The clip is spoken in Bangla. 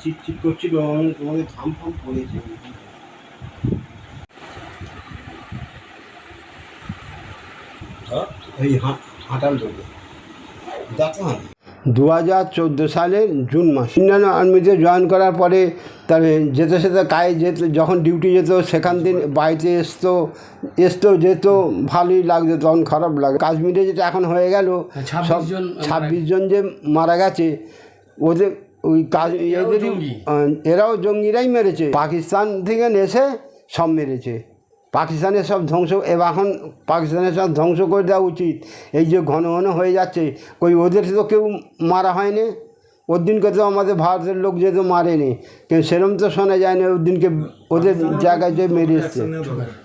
চিটচিট করছিল, তোমাদের ঘাম ফাম পড়েছে। এই হাঁটাল রোডে দেখো। 2014 সালের জুন মাস ইন্ডিয়ান আর্মিতে জয়েন করার পরে তবে যেতে সেতে কাজে যেত, যখন ডিউটি যেত সেখান থেকে বাড়িতে আসতো যেত, ভালোই লাগতো, তখন খারাপ লাগে। কাশ্মীরে যেটা এখন হয়ে গেল, সব 26 জন যে মারা গেছে, ওদের ওই এরাও জঙ্গিরাই মেরেছে। পাকিস্তান থেকে এসে সব মেরেছে। পাকিস্তানের সব ধ্বংস, এখন পাকিস্তানের সব ধ্বংস করে দেওয়া উচিত। এই যে ঘন ঘন হয়ে যাচ্ছে, ওদের তো কেউ মারা হয়নি। ওর দিনকে তো আমাদের ভারতের লোক যেহেতু মারেনি, কিন্তু সেরকম তো শোনা যায় না ওর দিনকে ওদের জায়গায় যে মেরে এসছে।